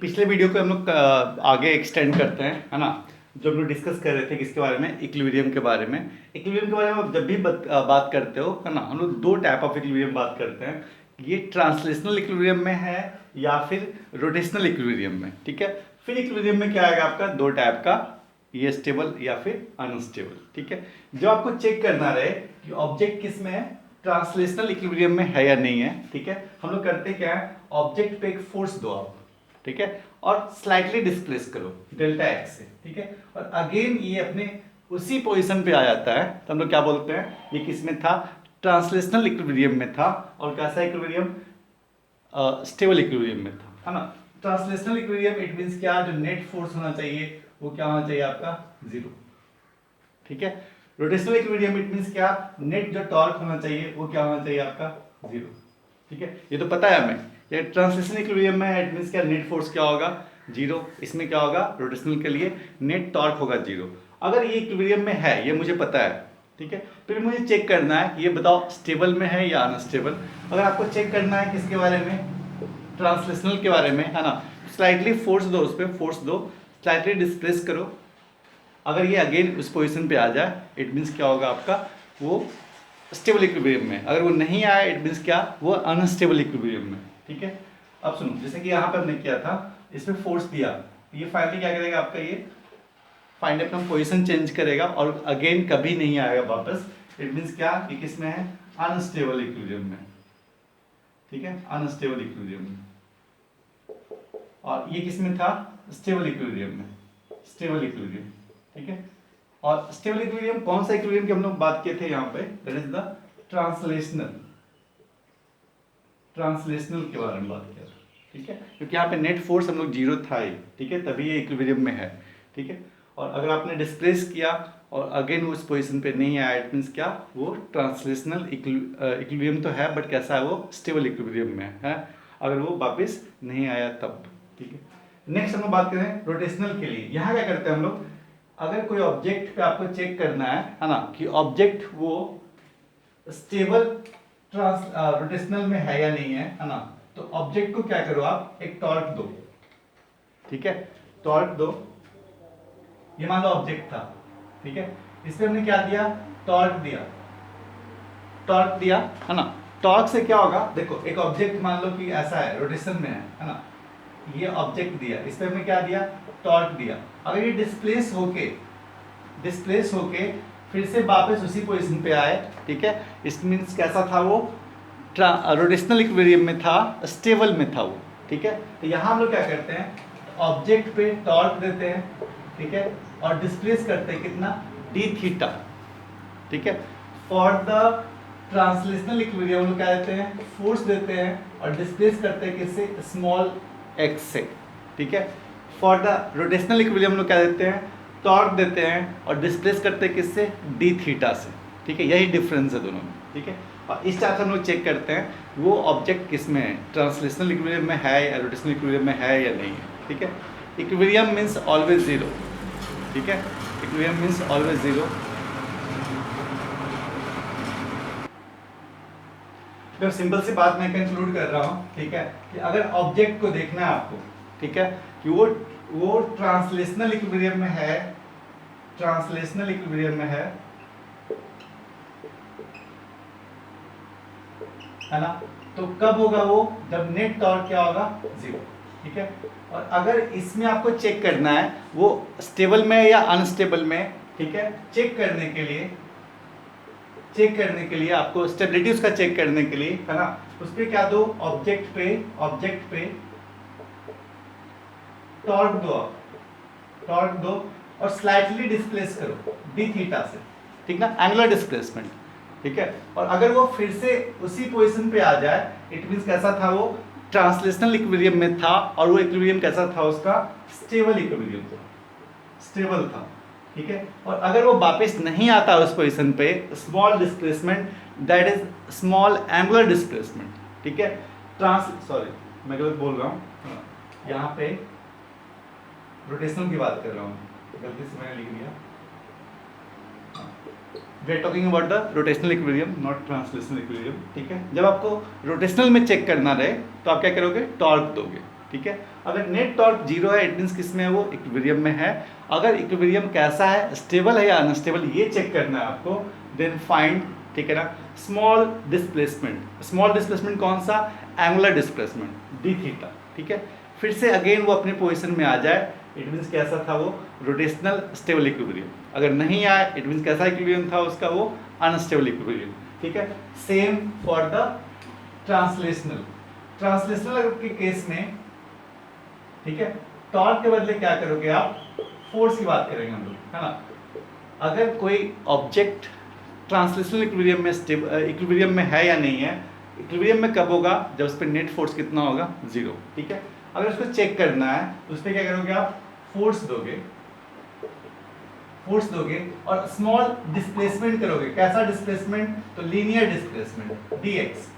पिछले वीडियो को हम लोग आगे एक्सटेंड करते हैं, है ना। जो हम लोग डिस्कस कर रहे थे किसके बारे में, इक्विलिब्रियम के बारे में। इक्विलिब्रियम के बारे में आप जब भी बात करते हो, है ना, हम लोग दो टाइप ऑफ इक्विलिब्रियम बात करते हैं। ये ट्रांसलेशनल इक्विलिब्रियम में है या फिर रोटेशनल इक्विलिब्रियम में, ठीक है। फिर इक्विलिब्रियम में क्या आएगा आपका, दो टाइप का, ये स्टेबल या फिर अनस्टेबल, ठीक है। जो आपको चेक करना रहे कि ऑब्जेक्ट किस में है, ट्रांसलेशनल इक्विलिब्रियम में है या नहीं है, ठीक है। हम लोग करते क्या है, ऑब्जेक्ट पे एक फोर्स दो आप, ठीक है, और स्लाइटली डिस्प्लेस करो डेल्टा एक्स से, ठीक है, और अगेन ये अपने उसी पोजीशन पे आ जाता है, तो हम लोग क्या बोलते हैं, ये किस में था, ट्रांसलेशनल इक्विलिब्रियम में था। और कैसा इक्विलिब्रियम, स्टेबल इक्विलिब्रियम में था, है ना। ट्रांसलेशनल इक्विलिब्रियम इट मींस क्या, जो नेट फोर्स होना चाहिए वो क्या होना चाहिए आपका, जीरो, ठीक है। रोटेशनल इक्विलिब्रियम इट मींस क्या, नेट जो टॉर्क होना चाहिए वो क्या होना चाहिए आपका, जीरो, ठीक है। ये तो पता है हमें। ये ट्रांसलेशनल इक्विलिब्रियम में है, इट मींस क्या, नेट फोर्स क्या होगा, जीरो। इसमें क्या होगा, रोटेशनल के लिए नेट टॉर्क होगा जीरो। अगर ये इक्विलिब्रियम में है, ये मुझे पता है, ठीक है। फिर मुझे चेक करना है कि ये बताओ स्टेबल में है या अनस्टेबल। अगर आपको चेक करना है किसके बारे में, ट्रांसलेशनल के बारे में, है ना, स्लाइटली फोर्स दो, उस पर फोर्स दो, स्लाइटली डिस्प्लेस करो। अगर ये अगेन उस पोजीशन पे आ जाए, इट मीन्स क्या होगा आपका, वो स्टेबल इक्विलिब्रियम में। अगर वो नहीं आया, इट मीन्स क्या, वो अनस्टेबल इक्विलिब्रियम में, ठीक है। अब सुनो, जैसे कि यहाँ पर हमने किया था, इसमें फोर्स दिया, ये फाइनली क्या करेगा आपका, ये फाइंड अपना पोजीशन चेंज करेगा और अगेन कभी नहीं आएगा वापस। इट मीन्स क्या, ये किस में है, अनस्टेबल इक्विलिब्रियम में, ठीक है, अनस्टेबल इक्विलिब्रियम में। और ये किस में था, स्टेबल इक्विलिब्रियम में, स्टेबल इक्विलिब्रियम, ठीक है। और स्टेबल इक्विलिब्रियम कौन सा इक्विलिब्रियम के हम लोग बात किए थे यहाँ पे, that is the translational, translational के बारे में बात किया था, ठीक है। क्योंकि यहाँ पे नेट फोर्स हम लोग जीरो था ही, ठीक है, तभी ये इक्विलिब्रियम में है, ठीक है। और अगर आपने डिस्प्लेस किया और अगेन उस पोजीशन पे नहीं आया, इट मीन्स क्या, वो ट्रांसलेशनल इक्विलिब्रियम तो है, बट कैसा है, वो स्टेबल इक्विलिब्रियम में है, अगर वो वापस नहीं आया तब, ठीक है। नेक्स्ट हम लोग बात करें रोटेशनल के लिए। यहाँ क्या करते हैं हम लोग, अगर कोई ऑब्जेक्ट पे आपको चेक करना है ना, कि ऑब्जेक्ट वो स्टेबल रोटेशनल में है या नहीं है ना, तो ऑब्जेक्ट को क्या करो आप, एक टॉर्क दो, ठीक है, टॉर्क दो। ये मान लो ऑब्जेक्ट था, ठीक है, इसमें हमने क्या दिया, टॉर्क दिया, टॉर्क दिया, है ना। टॉर्क से क्या होगा, देखो एक ऑब्जेक्ट मान लो कि ऐसा है, रोटेशन में है ना, ये ऑब्जेक्ट दिया, इस पे हमने क्या दिया, टॉर्क दिया। अगर ये डिस्प्लेस होके फिर से वापस उसी पोजीशन पे आए, ठीक है, इस मींस कैसा था, वो रोटेशनल इक्विलिब्रियम में था, स्टेबल में था वो, ठीक है। तो यहाँ हम लोग क्या करते हैं, ऑब्जेक्ट पे टॉर्क देते हैं, ठीक है, और डिस्प्लेस करते हैं कितना, डी थीटा, ठीक है। फॉर द ट्रांसलेशनल इक्विलिब्रियम हम लोग क्या देते हैं, फोर्स देते हैं और डिस्प्लेस करते हैं किससे, स्मॉल एक्स से, ठीक है। फॉर द रोटेशनल इक्विलिब्रियम हम लोग क्या देते हैं, टॉर्क देते हैं और डिस्प्लेस करते हैं किससे, डी थीटा से, ठीक है। यही डिफरेंस है दोनों में, ठीक है। और इस टाइप से हम लोग चेक करते हैं वो ऑब्जेक्ट किस में है, ट्रांसलेशनल इक्विलिब्रियम में है या रोटेशनल इक्विलिब्रियम में है या नहीं है, ठीक है। इक्विलिब्रियम मीन्स ऑलवेज जीरो, ठीक है, इक्विलिब्रियम मीन्स ऑलवेज जीरो। तो सिंपल सी बात मैं कंक्लूड कर रहा हूँ, ठीक है, कि अगर ऑब्जेक्ट को देखना है आपको, ठीक है, कि वो ट्रांसलेशनल इक्विलिब्रियम में है, ट्रांसलेशनल इक्विलिब्रियम में है ना, तो कब होगा वो, जब नेट टॉर्क क्या होगा, जीरो, ठीक है। और अगर इसमें आपको चेक करना है वो स्टेबल में या अनस्टेबल में, ठीक है, चेक करने के लिए आपको स्टेबिलिटी उसका चेक करने के लिए, है ना, उस पर क्या दो, ऑब्जेक्ट पे टॉर्क दो और स्लाइटली डिस्प्लेस करो डी थीटा से, ठीक ना, एंगुलर डिस्प्लेसमेंट, ठीक है। और अगर वो फिर से उसी पोजीशन पे आ जाए, इट मींस कैसा था, वो ट्रांसलेशनल इक्विलिब्रियम में था, और वो इक्विलिब्रियम कैसा था उसका, स्टेबल इक्विलिब्रियम था, स्टेबल था, ठीक है। और अगर वो वापस नहीं आता उस पोजीशन पे, small displacement, that is small angular displacement, ठीक है। सॉरी मैं गलत बोल रहा हूँ, यहाँ पे रोटेशनल की बात कर रहा हूँ, गलती से मैंने लिख दिया। We are talking about the rotational equilibrium, not translational equilibrium, ठीक है। जब आपको रोटेशनल में चेक करना रहे तो आप क्या करोगे, टॉर्क दोगे, ठीक है। अगर नेट टॉर्क जीरो है इट मीन्स किस में है, वो इक्विलिब्रियम में है। अगर इक्विलिब्रियम कैसा है, स्टेबल है या अनस्टेबल, ये चेक करना है आपको। देन फाइंड, ठीक है ना, स्मॉल डिस्प्लेसमेंट। स्मॉल डिस्प्लेसमेंट कौन सा, एंगुलर डिस्प्लेसमेंट डी थीटा, ठीक है। फिर से अगेन वो अपने पोजीशन में आ जाए, इट मीन्स कैसा था वो, रोटेशनल स्टेबल इक्विलिब्रियम। अगर नहीं आए इट मीन्स कैसा इक्विलिब्रियम था उसका, वो अनस्टेबल इक्विलिब्रियम, ठीक है। Same for the translational. Translational के केस में, ठीक है, टॉर्क के बदले क्या करोगे आप, फोर्स की बात करेंगे हम लोग, है ना। अगर कोई ऑब्जेक्ट ट्रांसलेशनल इक्विलिब्रियम में इक्विलिब्रियम में है या नहीं है, इक्विलिब्रियम में कब होगा, जब उस पर नेट फोर्स कितना होगा, जीरो, ठीक है। अगर उसको चेक करना है तो उस पर क्या करोगे आप, फोर्स दोगे और स्मॉल डिस्प्लेसमेंट करोगे। कैसा डिस्प्लेसमेंट, तो लीनियर डिस्प्लेसमेंट dx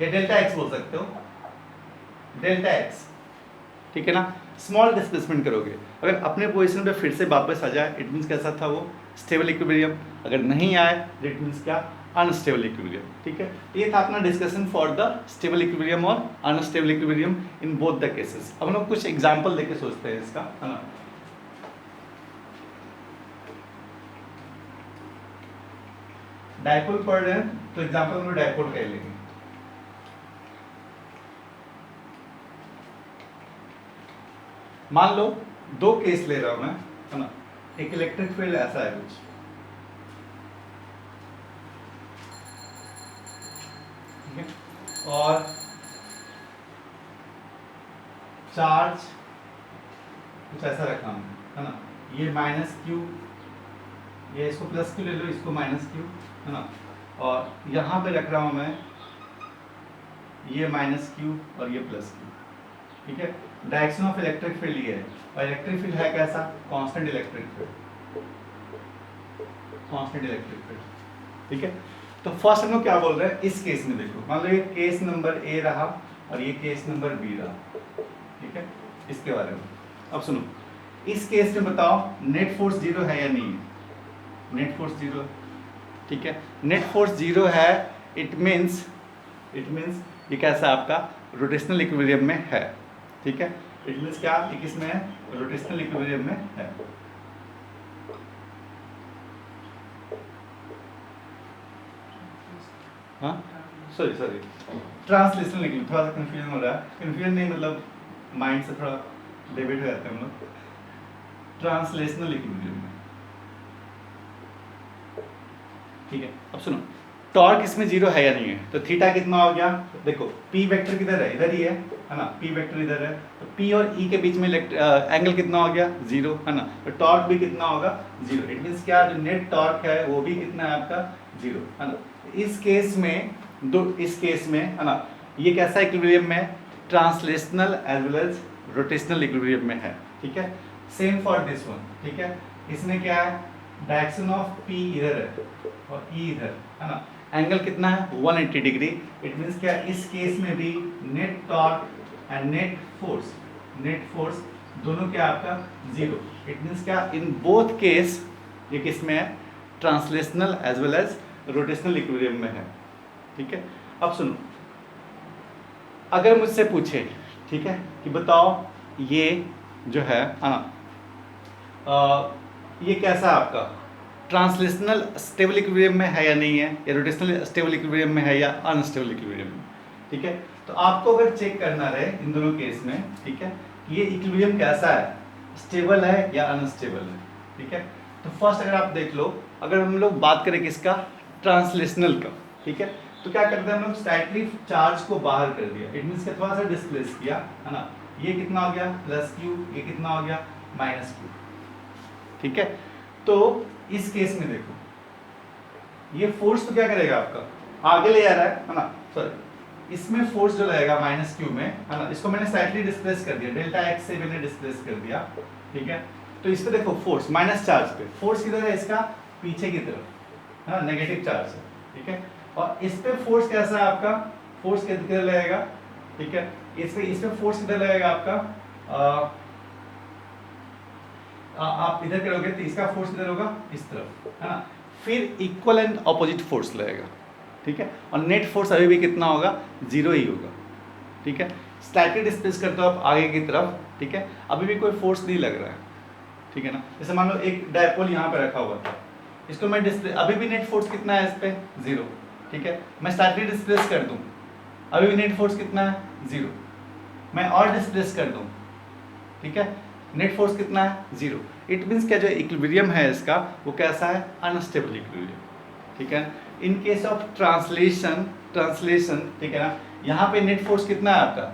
या डेल्टा x बोल सकते हो, डेल्टा x, ठीक है ना। स्मॉल डिस्प्लेसमेंट करोगे, अगर अपने पोजीशन पे फिर से वापस आ जाए इट मीन्स कैसा था वो, स्टेबल इक्विलिब्रियम। अगर नहीं आए तो इट मीन्स क्या, अनस्टेबल इक्विलिब्रियम, ठीक है। ये था अपना discussion for the stable equilibrium और unstable equilibrium in both the cases. अब हम लोग कुछ एग्जांपल लेके सोचते हैं इसका, है ना। डायपोल पढ़ रहे हैं तो एग्जांपल में डायपोल कर लेंगे। मान लो दो केस ले रहा हूं मैं, है ना। एक इलेक्ट्रिक फील्ड ऐसा है कुछ, ठीक है, और चार्ज कुछ ऐसा रखा हूं, है ना। ये माइनस क्यू, ये इसको प्लस क्यू ले लो, इसको माइनस क्यू, है ना। और यहाँ पे रख रहा हूँ मैं ये माइनस क्यू और ये प्लस क्यू, ठीक है। डायरेक्शन ऑफ इलेक्ट्रिक फील्ड ये है, और इलेक्ट्रिक फील्ड है कैसा, constant electric field, constant electric field, ठीक है। तो फर्स्ट हम लोग क्या बोल रहे हैं, इस केस में देखो, मान लो ये केस नंबर ए रहा और ये केस नंबर बी रहा, ठीक है। इसके बारे में अब सुनो, इस केस में बताओ नेट फोर्स जीरो है या नहीं है। नेट फोर्स जीरो, ठीक है। नेट फोर्स जीरो है, इट मीन्स ये कैसा आपका रोटेशनल इक्विलिब्रियम में है, ठीक है। इट मीन्स क्या, ये किस में है, रोटेशनल इक्विलिब्रियम में है। हाँ सॉरी ट्रांसलेशनल इक्विलिब्रियम, थोड़ा सा कंफ्यूजन हो रहा है, कंफ्यूजन नहीं मतलब माइंड से थोड़ा डेविएट हो जाते हैं हम लोग। ट्रांसलेशनल इक्विलिब्रियम में, ठीक है। अब सुनो, टॉर्क इसमें जीरो है या नहीं है, तो थीटा कितना हो गया, देखो पी वेक्टर किधर है, इधर ही है ना। पी वेक्टर इधर है, तो पी और ई के बीच में एंगल कितना हो गया, जीरो, है ना। तो टॉर्क भी कितना होगा, जीरो। इट मीन्स क्या, जो नेट टॉर्क है वो भी कितना है आपका, जीरो, है ना। इस केस में है ना, ये कैसा इक्विलिब्रियम में, translational as well as rotational equilibrium में है, ठीक है। सेम फॉर दिस वन, ठीक है। इसमें क्या है, डायरेक्शन ऑफ पी इधर है और ई इधर, है ना। एंगल कितना है, 180 डिग्री। इट मीन्स क्या, इस केस में भी net torque and net force दोनों क्या आपका, जीरो। इट मीन्स क्या, इन बोथ केस ये किस में है, translational as well as rotational equilibrium में है, ठीक है। अब सुनो, अगर मुझसे पूछे, ठीक है, कि बताओ ये जो है ना, ये कैसा आपका ट्रांसलेशनल स्टेबल इक्विलिब्रियम में है या नहीं है, या रोटेशनल स्टेबल इक्विलिब्रियम में है या अनस्टेबल इक्विलिब्रियम में, ठीक है। तो आपको अगर चेक करना रहे इन दोनों केस में, ठीक है, ये इक्विलिब्रियम कैसा है, स्टेबल है या अनस्टेबल है, ठीक है। तो फर्स्ट अगर आप देख लो, अगर हम लोग बात करें किसका, ट्रांसलेशनल का, ठीक है, तो क्या करते हैं हम लोग, स्लाइटली चार्ज को बाहर कर दिया। इट मीन्स कि थोड़ा सा डिस्प्लेस किया, है ना। ये कितना हो गया, प्लस क्यू, ये कितना हो गया, माइनस क्यू, ठीक है। तो इस केस में देखो, ये फोर्स तो क्या करेगा आपका, आगे ले जा रहा है ना, सॉरी, इसमें फोर्स जो लगेगा माइनस क्यू में, है ना, इसको मैंने स्लाइटली डिस्प्लेस कर दिया, डेल्टा एक्स से मैंने डिस्प्लेस कर दिया, ठीक है। तो इस पे देखो फोर्स माइनस चार्ज पे, फोर्स किधर है इसका, पीछे की तरफ, है ना, नेगेटिव चार्ज है, ठीक है। और इस पे फोर्स कैसा है आपका, फोर्स किधर लगेगा, ठीक है। इस पे फोर्स किधर लगेगा आपका, आप इधर करोगे तो इसका फोर्स किधर होगा, इस तरफ, है ना। फिर इक्वल एंड ऑपोजिट फोर्स लगेगा, ठीक है। और नेट फोर्स अभी भी कितना होगा, जीरो ही होगा, ठीक है। स्लाइटली डिस्प्लेस करते हो आप आगे की तरफ, ठीक है, अभी भी कोई फोर्स नहीं लग रहा है, ठीक है ना। जैसे मान लो एक डायपोल यहाँ पे रखा हुआ था, इसको मैं डिस्प्ले, अभी भी नेट फोर्स कितना है इस पे, 0, ठीक है। मैं स्लाइटली डिस्प्लेस कर दूँ, अभी भी नेट फोर्स कितना है, 0। मैं और डिस्प्लेस कर दूँ, ठीक है, नेट फोर्स कितना है, 0। इट मीन्स क्या जो इक्विलिब्रियम है इसका वो कैसा है, अनस्टेबल इक्विलिब्रियम, ठीक है। इन केस ऑफ ट्रांसलेशन, ठीक है ना, यहाँ पे नेट फोर्स कितना है आपका,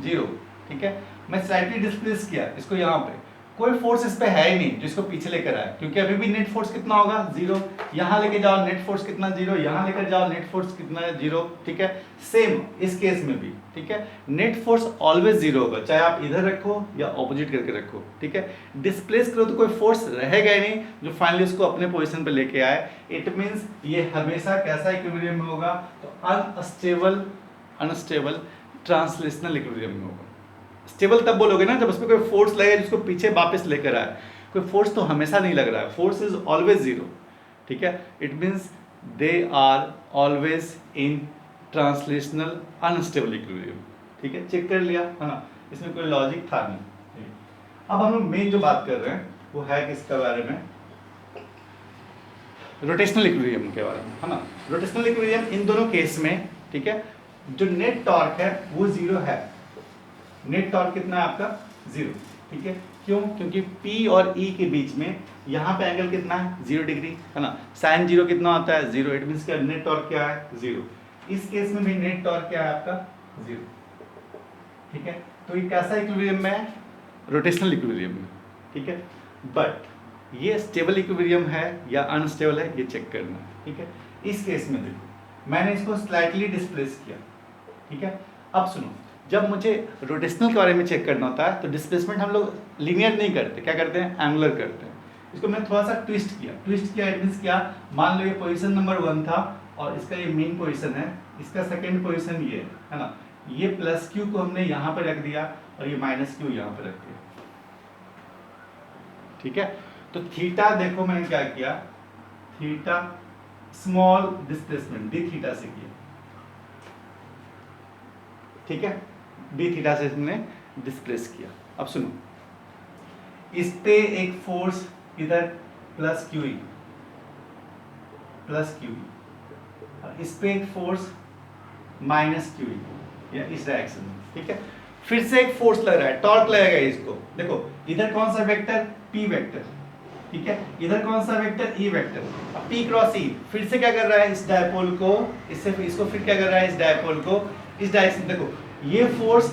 0, ठीक है। मैं स्लाइटली डिस्प्लेस किया इसको, यहाँ पे कोई फोर्स इस पे है ही नहीं जो इसको पीछे लेकर आए, क्योंकि अभी भी नेट फोर्स कितना होगा, 0। यहाँ लेके जाओ नेट फोर्स कितना, 0। यहाँ लेकर जाओ नेट फोर्स कितना है, 0, ठीक है। सेम इस केस में भी, ठीक है, नेट फोर्स ऑलवेज 0 होगा, चाहे आप इधर रखो या ऑपोजिट करके रखो, ठीक है। डिस्प्लेस करो तो कोई फोर्स रहेगा ही नहीं जो फाइनली उसको अपने पोजिशन पे लेके आए। इट मीन्स ये हमेशा कैसा इक्विलिब्रियम में होगा, तो अनस्टेबल ट्रांसलेशनल इक्विलिब्रियम में होगा। स्टेबल तब बोलोगे ना जब उसमें कोई फोर्स लगे जिसको पीछे वापस लेकर आए, कोई फोर्स तो हमेशा नहीं लग रहा है, फोर्स इज ऑलवेज 0, ठीक है। It means they are always in translational unstable equilibrium, ठीक है, चेक कर लिया है ना, इसमें कोई लॉजिक था नहीं। अब हम लोग मेन जो बात कर रहे हैं वो है किसके बारे में, रोटेशनल इक्विलिब्रियम के बारे में, है ना। रोटेशनल इक्विलिब्रियम इन दोनों केस में, ठीक है, जो नेट टॉर्क है वो 0 है। नेट टॉर्क कितना है आपका, 0, ठीक है। क्यों, क्योंकि P और E के बीच में यहाँ पे एंगल कितना है, 0 डिग्री, है ना। साइन 0 कितना होता है, 0। इट मीन्स क्या नेट टॉर्क क्या है, 0। इस केस में भी नेट टॉर्क क्या है आपका, 0, ठीक है। तो ये कैसा इक्विलिब्रियम में है, रोटेशनल इक्विलिब्रियम में, ठीक है। बट ये स्टेबल इक्विलिब्रियम है या अनस्टेबल है ये चेक करना है, ठीक है। इस केस में देखो मैंने इसको स्लाइटली डिस्प्लेस किया, ठीक है। अब सुनो, जब मुझे रोटेशनल के बारे में चेक करना होता है तो डिस्प्लेसमेंट हम लोग लीनियर नहीं करते, क्या करते हैं, एंगुलर करते हैं। इसको मैंने थोड़ा सा ट्विस्ट किया, इट मीन्स क्या, मान लो ये पोजीशन नंबर 1 था और इसका ये मेन पोजीशन है, इसका सेकंड पोजीशन ये है ना, ये प्लस क्यू को हमने यहाँ पर रख दिया और ये माइनस क्यू यहाँ पर रख दिया, ठीक है। तो थीटा देखो मैंने क्या किया, theta small displacement D theta से किया, ठीक है, डी थीटा से हमने डिस्प्लेस किया। अब सुनो, इस पे एक फोर्स इधर प्लस क्यू ई, और इस पे एक फोर्स माइनस क्यू ई या इस डायरेक्शन में, ठीक है। फिर से एक फोर्स लग रहा है, टॉर्क लगेगा इसको, देखो इधर कौन सा वेक्टर, पी वेक्टर, ठीक है, इधर कौन सा वेक्टर, ई वेक्टर। अब पी क्रॉस ई फिर से क्या कर रहा है, इस डायपोल को इससे इसको फिर क्या कर रहा है, इस डायपोल को इस डायरेक्शन, देखो ये फोर्स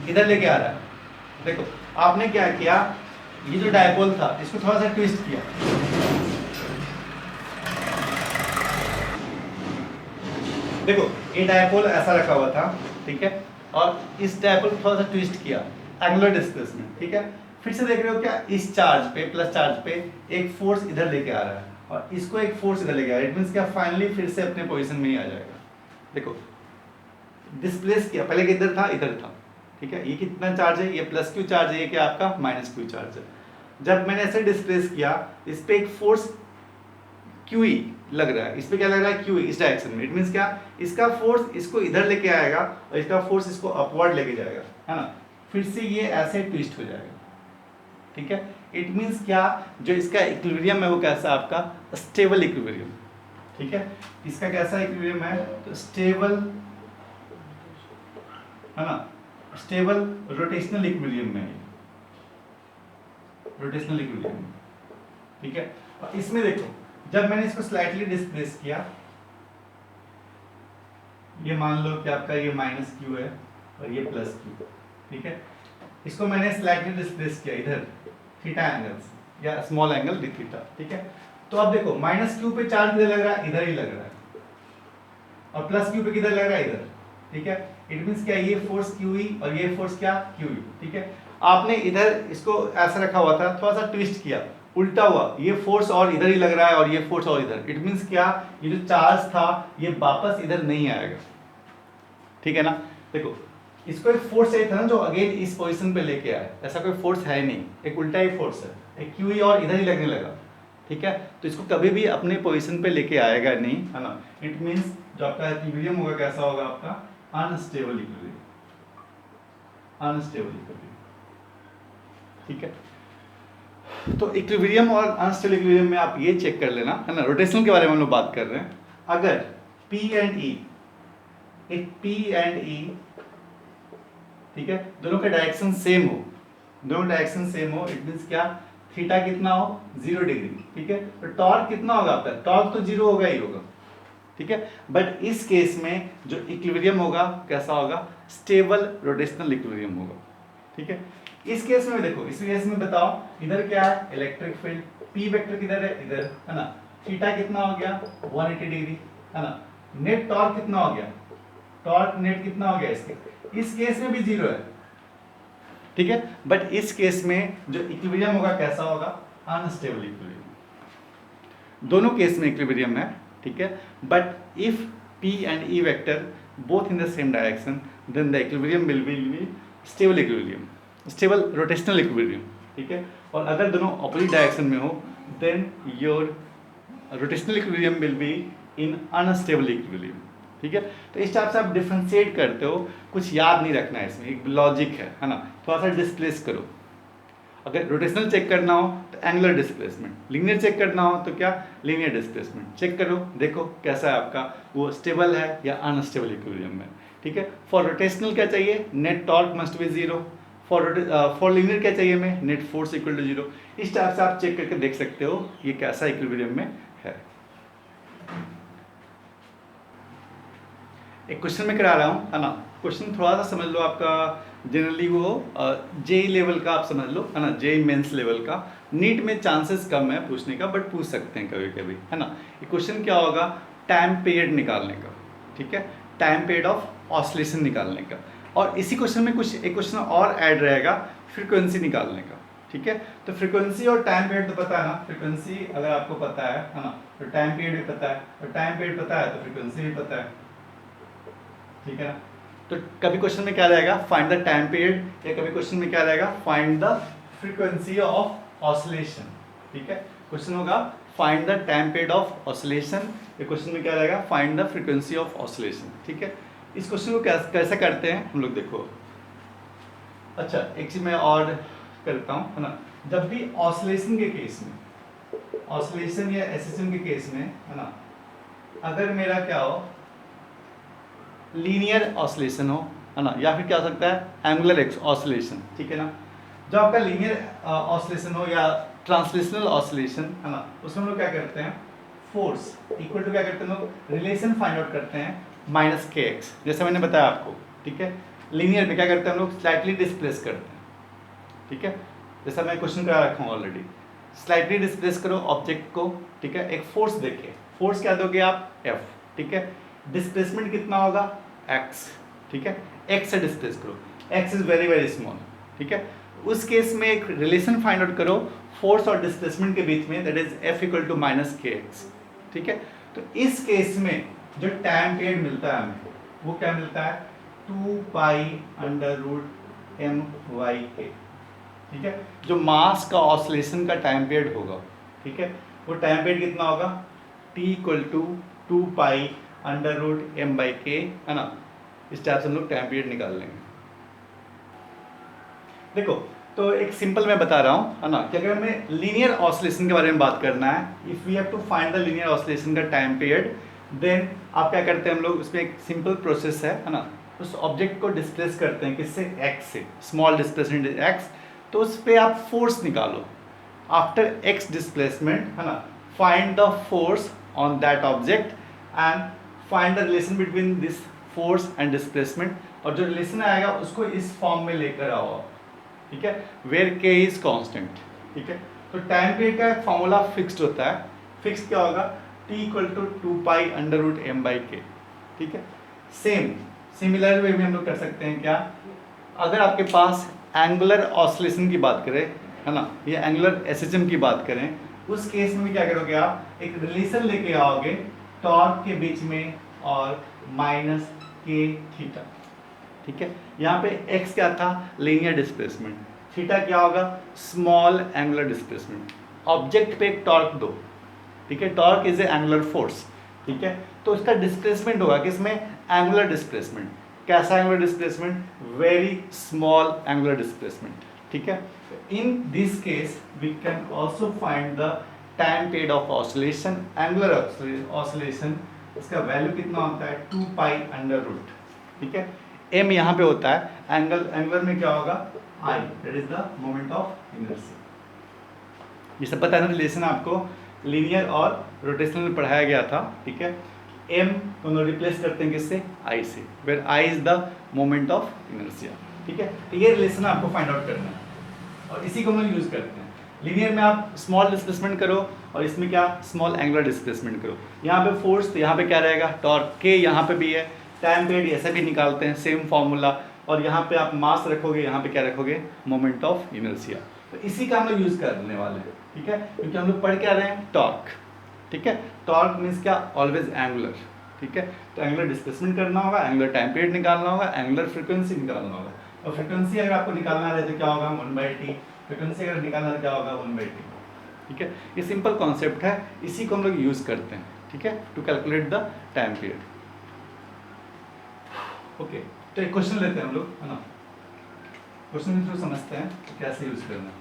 इधर लेके आ रहा है। देखो आपने क्या किया, ये जो डायपोल था इसको थोड़ा सा ट्विस्ट किया, देखो ये डायपोल ऐसा रखा हुआ था, ठीक है, और इस डायपोल को थोड़ा सा ट्विस्ट किया, एंगुलर डिस्प्लेसमेंट, ठीक है। फिर से देख रहे हो क्या, इस चार्ज पे प्लस चार्ज पे एक फोर्स इधर लेके आ रहा है और इसको एक फोर्स इधर लेके आ रहा है। इट मींस क्या, फाइनली फिर से अपने पोजीशन में ही आ जाएगा। देखो डिस्प्लेस किया, पहले किधर था, इधर था, ठीक है। ये कितना चार्ज है, ये प्लस क्यू चार्ज है, ये क्या आपका माइनस क्यू चार्ज है। जब मैंने ऐसे डिस्प्लेस किया, इस पे एक फोर्स क्यू ई लग रहा है, इस पे क्या लग रहा है, क्यू ई इस डायरेक्शन में। इट मींस क्या, इसका फोर्स इसको इधर लेके आएगा और इसका फोर्स इसको अपवर्ड लेके जाएगा, है ना। फिर से ये ऐसे ट्विस्ट हो जाएगा, ठीक है। इट मींस क्या, जो इसका इक्विलिब्रियम है वो कैसा आपका, स्टेबल इक्विलिब्रियम, ठीक है। इसका कैसा इक्विलिब्रियम है, तो स्टेबल, है ना, स्टेबल रोटेशनल इक्विलिब्रियम में, रोटेशनल इक्विलिब्रियम, ठीक है। और इसमें देखो जब मैंने इसको स्लाइटली डिस्प्लेस किया, ये मान लो कि आपका ये माइनस क्यू है और ये प्लस क्यू, ठीक है। इसको मैंने स्लाइटली डिस्प्लेस किया इधर थीटा एंगल्स या स्मॉल एंगल डी थीटा, ठीक है। तो अब देखो माइनस क्यू पे चार्ज किधर लग रहा है, इधर ही लग रहा है, और प्लस क्यू पे किधर लग रहा है, इधर, ठीक है। इट मींस क्या, ये फोर्स क्यू ई और ये फोर्स क्या, क्यू ई, ठीक है। आपने इधर इसको ऐसा रखा हुआ था, थोड़ा सा ट्विस्ट किया, उल्टा हुआ, ये फोर्स और इधर ही लग रहा है और ये फोर्स और इधर। इट मींस क्या, ये जो चार्ज था ये वापस इधर नहीं आएगा, ठीक है ना। देखो इसको एक फोर्स चाहिए था ना जो अगेन इस पोजीशन पे लेके आए, ऐसा कोई फोर्स है नहीं, एक उल्टा ही फोर्स है, एक क्यू ई और इधर ही लगने लगा, ठीक है। तो इसको कभी भी अपने पोजीशन पे लेके आएगा नहीं, है ना। इट मींस जो आपका इक्विलिब्रियम होगा कैसा होगा आपका, अनस्टेबल इक्विलिब्रियम, अनस्टेबल इक्विलिब्रियम। ठीक है, तो इक्विलिब्रियम और अनस्टेबल इक्विलिब्रियम में आप ये चेक कर लेना, है ना। रोटेशनल के बारे में हम लोग बात कर रहे हैं। अगर P and E, if P and E, ठीक है, दोनों का डायरेक्शन सेम हो, दोनों डायरेक्शन सेम हो, इट मींस क्या, थीटा कितना हो, 0 डिग्री। ठीक है, तो टॉर्क कितना होगा आपका, टॉर्क तो 0 होगा ही होगा। ठीक है, बट इस केस में जो इक्विलिब्रियम होगा कैसा होगा, स्टेबल रोटेशनल इक्विलिब्रियम होगा। ठीक है, इस केस में देखो, इस केस में बताओ, इधर क्या है, इलेक्ट्रिक फील्ड, पी वेक्टर किधर है, इधर, है ना। थीटा कितना हो गया, 180 डिग्री, है ना। नेट टॉर्क कितना हो गया, टॉर्क नेट कितना हो गया इसके, इस केस में भी 0 है। ठीक है, बट इस केस में जो इक्विलिब्रियम होगा कैसा होगा, अनस्टेबल इक्विलिब्रियम। दोनों केस में इक्विलिब्रियम है। ठीक है, but if P and E vector both in the same direction, then the equilibrium will be stable equilibrium, stable rotational equilibrium. ठीक है, और अगर दोनों ऑपोजिट डायरेक्शन में हो, then your rotational equilibrium will be in unstable equilibrium. ठीक है, तो इस टाइप से आप डिफ्रेंशिएट करते हो, कुछ याद नहीं रखना है, इसमें एक लॉजिक है ना। थोड़ा सा डिस्प्लेस करो, अगर रोटेशनल चेक करना हो तो एंगुलर डिस्प्लेसमेंट, लीनियर चेक करना हो तो क्या, लीनियर डिस्प्लेसमेंट। चेक करो, देखो कैसा है आपका, वो स्टेबल है या अनस्टेबल इक्विलिब्रियम में। ठीक है, फॉर रोटेशनल क्या चाहिए, net torque must be 0, for linear क्या चाहिए हमें, नेट फोर्स इक्वल टू 0। इस टाइप से आप चेक करके देख सकते हो ये कैसा इक्विलिब्रियम में है। एक क्वेश्चन में करा रहा हूँ, है ना। क्वेश्चन थोड़ा सा समझ लो, आपका जनरली वो जेई लेवल का आप समझ लो, है ना, जेई मेंस लेवल का। नीट में चांसेस कम है पूछने का, बट पूछ सकते हैं कभी कभी, है ना। ये क्वेश्चन क्या होगा, टाइम पीरियड निकालने का। ठीक है, टाइम पीरियड ऑफ ऑसिलेशन निकालने का। और इसी क्वेश्चन में कुछ एक क्वेश्चन और ऐड रहेगा, फ्रीक्वेंसी निकालने का। ठीक है, तो फ्रीक्वेंसी और टाइम पीरियड तो पता है ना, फ्रीक्वेंसी अगर आपको पता है ना, तो टाइम पीरियड भी पता है, और टाइम पीरियड पता है तो फ्रीक्वेंसी भी पता है। ठीक है ना, तो कभी क्वेश्चन में क्या रहेगा, फाइंड द टाइम पीरियड, या कभी क्वेश्चन में क्या रहेगा, find the frequency of oscillation. ठीक है, क्वेश्चन होगा find the time period of oscillation, या क्वेश्चन में क्या रहेगा, find the frequency of oscillation. ठीक है, इस क्वेश्चन को कैसे करते हैं हम लोग, देखो। अच्छा, एक चीज मैं और करता हूँ, है ना। जब भी ऑसिलेशन के केस में, ऑसिलेशन या एसेशन के केस में, है ना, अगर मेरा क्या हो, लीनियर ऑसिलेशन हो, है ना, या फिर क्या हो सकता है, एंगुलर ऑसिलेशन। ठीक है ना, जब आपका लीनियर ऑसिलेशन हो या ट्रांसलेशनल ऑसिलेशन, है ना, उसमें हम लोग क्या करते हैं, फोर्स इक्वल टू क्या करते हैं, लोग रिलेशन फाइंड आउट करते हैं, माइनस के एक्स, जैसे मैंने बताया आपको। ठीक है, लीनियर में क्या करते हैं हम लोग, स्लाइटली डिस्प्लेस करते हैं। ठीक है, जैसा मैं क्वेश्चन करा रखा हूँ ऑलरेडी, स्लाइटली डिस्प्लेस करो ऑब्जेक्ट को। ठीक है, एक फोर्स देखिए, फोर्स क्या दोगे आप, एफ। ठीक है, डिस्प्लेसमेंट कितना होगा, x। ठीक है, x से डिस्प्लेस करो, x is very very small. ठीक है, उस केस में एक रिलेशन फाइंड आउट करो फोर्स और डिस्प्लेसमेंट के बीच में, that is f equal to minus k x. ठीक है, तो इस केस में जो टाइम पीरियड मिलता है हमें, वो क्या मिलता है, 2 pi under root m by k. ठीक है, जो मास का ऑसिलेशन का टाइम पीरियड होगा, ठीक है, वो टाइम पीरियड कितना होगा, t equal to 2 pi under root m by k, है ना। इस टाइप से हम लोग टाइम पीरियड निकाल लेंगे। देखो, तो एक सिंपल मैं बता रहा हूँ, है ना, कि अगर हमें लीनियर ऑसिलेशन के बारे में बात करना है, if we have to find the linear oscillation का टाइम पीरियड, देन आप क्या करते हैं हम लोग, उसमें एक सिंपल प्रोसेस है ना। उस ऑब्जेक्ट को डिस्प्लेस करते हैं किससे, एक्स से, स्मॉल डिस्प्लेसमेंट एक्स। तो उस पर आप फोर्स निकालो, आफ्टर एक्स डिस्प्लेसमेंट, है ना, find the force on that object and find the relation between this force and displacement, और जो रिलेशन आएगा उसको इस फॉर्म में लेकर आओ। ठीक है, वेयर के इज कांस्टेंट। ठीक है, तो टाइम पीरियड का फॉर्मूला फिक्स्ड होता है, फिक्स क्या होगा, t equal to 2 pi under root m by k. ठीक है, सिमिलर वे में हम लोग कर सकते हैं क्या, अगर आपके पास एंगुलर ऑसिलेशन की बात करें, है ना, या एंगुलर एसएचएम की बात करें, उस केस में क्या करोगे आप, एक रिलेशन लेके आओगे टॉर्क के बीच में और माइनस के थीटा। ठीक है, यहाँ पे x क्या था, लीनियर डिस्प्लेसमेंट, थीटा क्या होगा, स्मॉल एंगुलर डिस्प्लेसमेंट। ऑब्जेक्ट पे एक टॉर्क दो, ठीक है, torque is a angular force. ठीक है, तो इसका डिस्प्लेसमेंट होगा किसमें, एंगुलर डिस्प्लेसमेंट। कैसा angular displacement? Very small angular displacement, ठीक है। In this case we can also find the time period of oscillation, angular oscillation, इसका वैल्यू कितना होता है 2 पाई अंडर रूट, ठीक है। m यहाँ पे होता है, एंगुलर में क्या होगा I, that is the moment of inertia. ये सब पता है ना, रिलेशन आपको लीनियर और रोटेशनल में पढ़ाया गया था, ठीक है। m को हम रिप्लेस करते हैं किससे? I से, where I is the moment of inertia, ठीक है। तो ये रिलेशन आपको फाइंड आउट करना है और इसी को हम लोग यूज करते हैं। लीनियर में आप स्मॉल डिस्प्लेसमेंट करो और इसमें क्या स्मॉल एंगुलर डिस्प्लेसमेंट करो। यहाँ पे फोर्स, तो यहाँ पे क्या रहेगा टॉर्क, के यहाँ पे भी है, टाइम पीरियड ऐसे भी निकालते हैं सेम फॉर्मूला, और यहाँ पे आप मास रखोगे, यहाँ पे क्या रखोगे मोमेंट ऑफ इनर्शिया। तो इसी का हम लोग यूज करने वाले हैं, ठीक है, क्योंकि हम लोग पढ़ क्या रहे हैं टॉर्क, ठीक है। टॉर्क मीन्स क्या ऑलवेज एंगुलर, ठीक है। तो एंगुलर डिस्प्लेसमेंट करना होगा, एंगुलर टाइम पीरियड निकालना होगा, एंगुलर फ्रीक्वेंसी निकालना होगा। और फ्रीक्वेंसी अगर आपको निकालना है तो क्या होगा 1/t, फ्रीक्वेंसी अगर निकालना है तो क्या होगा 1/t, ठीक है। ये सिंपल कॉन्सेप्ट है, इसी को हम लोग यूज करते हैं, ठीक है, to calculate the time period. Okay, तो एक क्वेश्चन लेते हैं हम लोग, है ना। क्वेश्चन के थ्रू समझते हैं तो कैसे यूज करना है।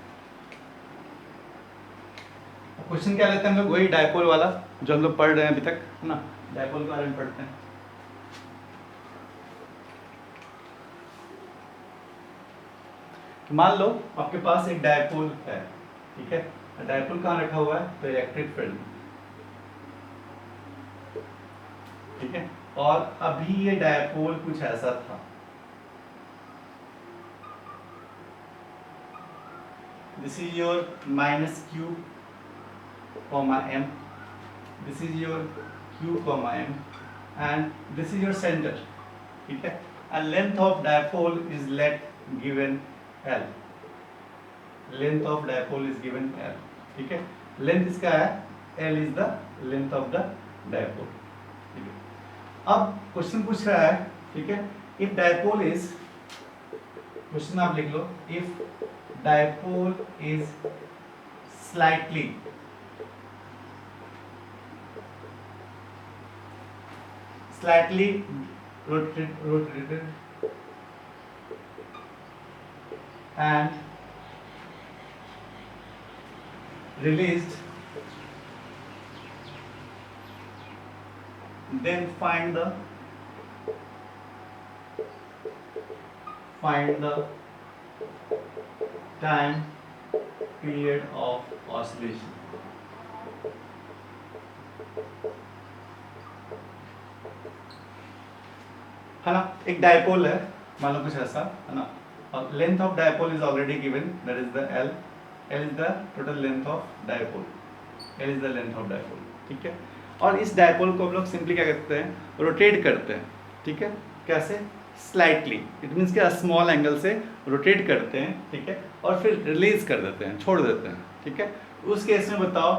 क्वेश्चन क्या लेते हैं हम लोग? वही डायपोल वाला जो हम लोग पढ़ रहे हैं अभी तक, है ना। डायपोल के बारे में पढ़ते हैं। मान लो आपके पास एक डायपोल है, ठीक है। डायपोल कहाँ रखा हुआ है? तो इलेक्ट्रिक फील्ड में, ठीक है। और अभी ये डायपोल कुछ ऐसा था, this is your -q, m, this is your q, m, and this is your centre, ठीक है। And length of dipole is let given L, length of dipole is given L, ठीक है। लेंथ इसका है L is the length of the dipole, ठीक है। अब question पूछ रहा है, ठीक है, इफ डायपोल इज, क्वेश्चन आप लिख लो, if dipole is slightly rotated and released, then find the time period of oscillation. है ना, एक डायपोल है, मान लो कुछ ऐसा, है ना। और length of dipole is already given, that is the L, L is the total length of dipole, L is the length of dipole, ठीक है। और इस डायपोल को हम लोग सिंपली क्या करते हैं, रोटेट करते हैं, ठीक है। कैसे? स्लाइटली, इट मीन्स कि स्मॉल एंगल से रोटेट करते हैं, ठीक है, और फिर रिलीज कर देते हैं, छोड़ देते हैं, ठीक है। उस केस में बताओ